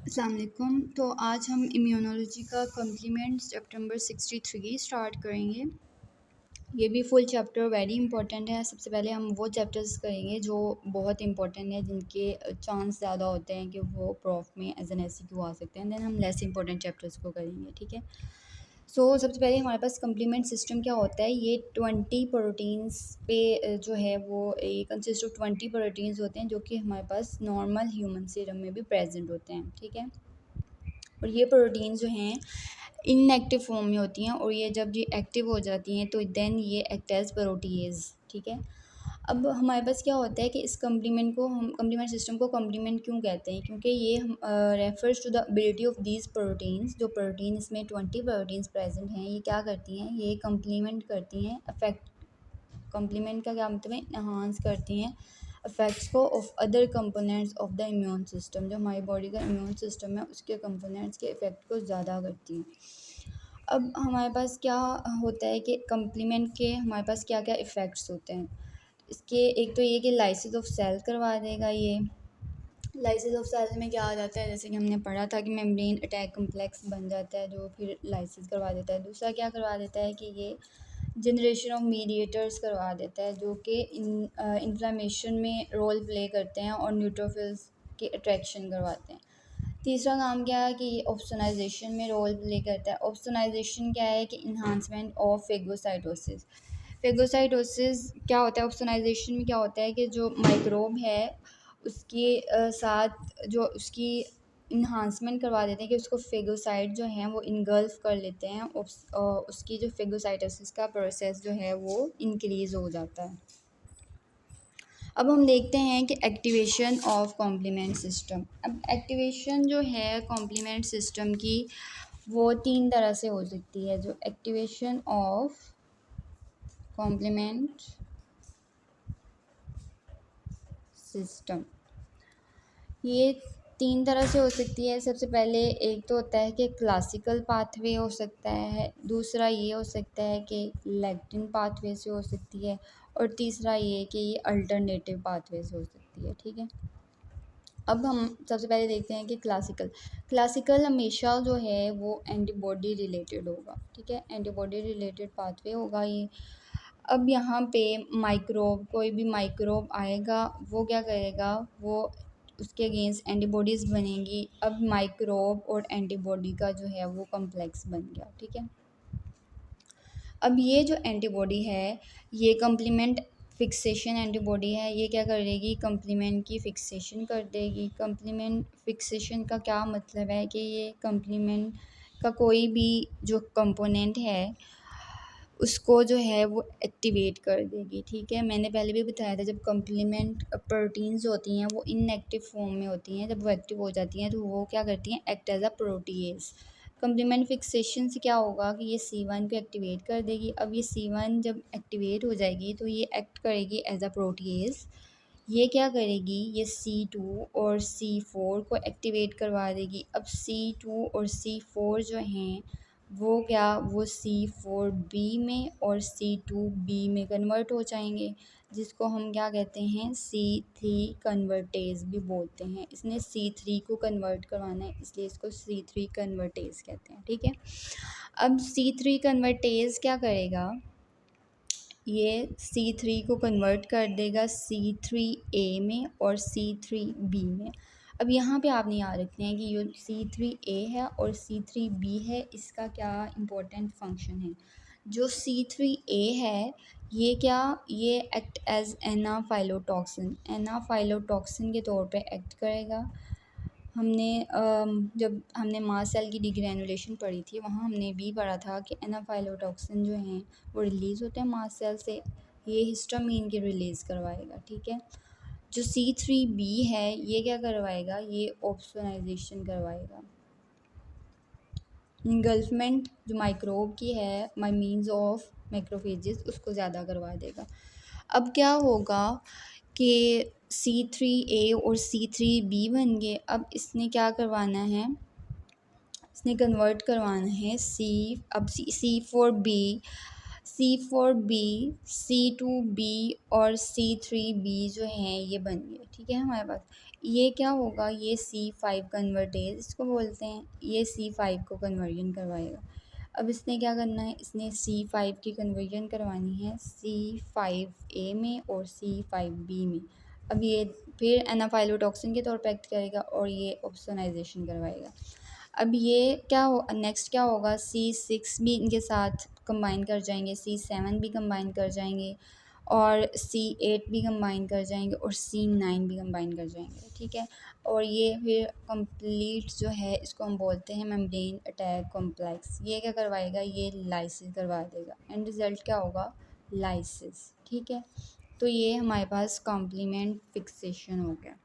अस्सलाम वालेकुम। तो आज हम इम्यूनोलॉजी का कम्प्लीमेंट्स चैप्टर नंबर 63 स्टार्ट करेंगे। ये भी फुल चैप्टर वेरी इंपॉर्टेंट है। सबसे पहले हम वो चैप्टर्स करेंगे जो बहुत इंपॉर्टेंट है, जिनके चांस ज़्यादा होते हैं कि वो प्रोफ में एज एन MCQ आ सकते हैं। देन हम लेस इंपॉर्टेंट चैप्टर्स को करेंगे, ठीक है। सबसे पहले हमारे पास कम्प्लीमेंट सिस्टम क्या होता है। ये 20 प्रोटीन्स पे जो है वो ये कंसिस्ट ऑफ 20 प्रोटीन्स होते हैं, जो कि हमारे पास नॉर्मल ह्यूमन सीरम में भी प्रेजेंट होते हैं, ठीक है। और ये प्रोटीन जो हैं इनएक्टिव फॉर्म में होती हैं, और ये जब ये एक्टिव हो जाती हैं तो देन ये एक्ट एज प्रोटीएज, ठीक है। अब हमारे पास क्या होता है कि इस कम्प्लीमेंट सिस्टम को कम्प्लीमेंट क्यों कहते हैं, क्योंकि ये refers to the ability of these proteins. जो प्रोटीन इसमें 20 प्रोटीन्स प्रेजेंट हैं, ये क्या करती हैं, ये कम्प्लीमेंट करती हैं अफेक्ट। कम्प्लीमेंट का क्या मतलब है, इन्हांस करती हैं इफ़ेक्ट्स को of other components of the immune system. जो हमारी बॉडी का इम्यून सिस्टम है उसके कंपोनेंट्स के इफ़ेक्ट को ज़्यादा करती हैं। अब हमारे पास क्या होता है कि कम्प्लीमेंट के हमारे पास क्या क्या इफ़ेक्ट्स होते हैं। इसके एक तो ये कि लाइसिस ऑफ सेल करवा देगा। ये लाइसिस ऑफ सेल में क्या आ जाता है, जैसे कि हमने पढ़ा था कि मेम्ब्रेन अटैक कम्प्लेक्स बन जाता है, जो फिर लाइसिस करवा देता है। दूसरा क्या करवा देता है कि ये जनरेशन ऑफ मीडिएटर्स करवा देता है, जो कि इन्फ्लामेशन में रोल प्ले करते हैं और न्यूट्रोफिल्स के अट्रैक्शन करवाते हैं। तीसरा काम क्या है कि ये ऑप्सोनाइजेशन में रोल प्ले करता है। ऑप्सोनाइजेशन क्या है कि इन्हांसमेंट ऑफ फेगोसाइटोसिस। फेगोसाइटोसिस क्या होता है, ऑप्सोनाइजेशन में क्या होता है कि जो माइक्रोब है उसके साथ जो उसकी इन्हांसमेंट करवा देते हैं कि उसको फेगोसाइट जो हैं वो इनगल्फ कर लेते हैं। उसकी जो फेगोसाइटोसिस का प्रोसेस जो है वो इंक्रीज़ हो जाता है। अब हम देखते हैं कि एक्टिवेशन ऑफ कॉम्प्लीमेंट सिस्टम। अब एक्टिवेशन जो है कॉम्प्लीमेंट सिस्टम की वो 3 तरह से हो सकती है। जो एक्टिवेशन ऑफ कॉम्प्लीमेंट सिस्टम, ये 3 तरह से हो सकती है। सबसे पहले एक तो होता है कि क्लासिकल पाथवे हो सकता है, दूसरा ये हो सकता है कि लैक्टिन पाथवे से हो सकती है, और तीसरा ये कि ये अल्टरनेटिव पाथवे से हो सकती है, ठीक है। अब हम सबसे पहले देखते हैं कि क्लासिकल हमेशा जो है वो एंटीबॉडी रिलेटेड होगा, ठीक है। एंटीबॉडी रिलेटेड पाथवे होगा ये। अब यहाँ पे माइक्रोब, कोई भी माइक्रोब आएगा वो क्या करेगा, वो उसके अगेंस्ट एंटीबॉडीज़ बनेंगी। अब माइक्रोब और एंटीबॉडी का जो है वो कम्प्लेक्स बन गया, ठीक है। अब ये जो एंटीबॉडी है ये कम्प्लीमेंट फिक्सेशन एंटीबॉडी है। ये क्या करेगी, कम्प्लीमेंट की फिक्सेशन कर देगी। कम्प्लीमेंट फिक्सेशन का क्या मतलब है कि ये कम्प्लीमेंट का कोई भी जो कंपोनेंट है उसको जो है वो एक्टिवेट कर देगी, ठीक है। मैंने पहले भी बताया था, जब कम्प्लीमेंट प्रोटीन्स होती हैं वो इनएक्टिव फॉर्म में होती हैं, जब वो एक्टिव हो जाती हैं तो वो क्या करती हैं, act as a protease. Complement fixation से क्या होगा कि ये C1 को एक्टिवेट कर देगी। अब ये C1 जब एक्टिवेट हो जाएगी तो ये एक्ट करेगी एज अ प्रोटीएज। ये क्या करेगी, ये C2 और C4 को एक्टिवेट करवा देगी। अब C2 और C4 जो हैं वो क्या, वो C4b में और C2b में कन्वर्ट हो जाएंगे, जिसको हम क्या कहते हैं, C3 कन्वर्टेज भी बोलते हैं। इसने C3 को कन्वर्ट करवाना है, इसलिए इसको C3 कन्वर्टेज कहते हैं, ठीक है। अब C3 कन्वर्टेज क्या करेगा, ये C3 को कन्वर्ट कर देगा C3a में और C3b में। अब यहाँ पे आपने याद रखना है कि ये C3a है और C3b है, इसका क्या इम्पोर्टेंट फंक्शन है। जो C3a है ये क्या, ये एक्ट एज एनाफाइलोटॉक्सिन के तौर पे एक्ट करेगा। हमने जब हमने मास्ट सेल की डिग्रेनुलेशन पढ़ी थी वहाँ हमने भी पढ़ा था कि एनाफाइलोटॉक्सिन जो हैं वो रिलीज़ होते हैं मास्ट सेल से। ये हिस्टामीन की रिलीज़ करवाएगा, ठीक है। जो C3b है ये क्या करवाएगा, ये ऑप्सोनाइजेशन करवाएगा। इंगल्फमेंट जो माइक्रोब की है बाय मीन्स ऑफ मैक्रोफेजेस उसको ज़्यादा करवा देगा। अब क्या होगा कि C3a और C3b बन गए। अब इसने क्या करवाना है, इसने कन्वर्ट करवाना है अब C4b C4B, C2B और C3B जो हैं ये बन गए, ठीक है हमारे पास। ये क्या होगा, ये C5 कन्वर्टेज इसको बोलते हैं, ये C5 को कन्वर्जन करवाएगा। अब इसने क्या करना है, इसने C5 की कन्वर्जन करवानी है C5A में और C5B में। अब ये फिर एनाफाइलोटॉक्सिन के तौर पर एक्ट करेगा और ये ऑप्सोनाइजेशन करवाएगा। अब ये क्या हो, नेक्स्ट क्या होगा, C6 भी इनके साथ कंबाइन कर जाएंगे, C7 भी कंबाइन कर जाएंगे और C8 भी कंबाइन कर जाएंगे और C9 भी कंबाइन कर जाएंगे, ठीक है। और ये फिर कंप्लीट जो है इसको हम बोलते हैं मेम्ब्रेन अटैक कॉम्प्लेक्स। ये क्या करवाएगा, ये लाइसिस करवा देगा, एंड रिज़ल्ट क्या होगा, लाइसिस, ठीक है। तो ये हमारे पास कॉम्प्लीमेंट फिक्सेशन हो गया।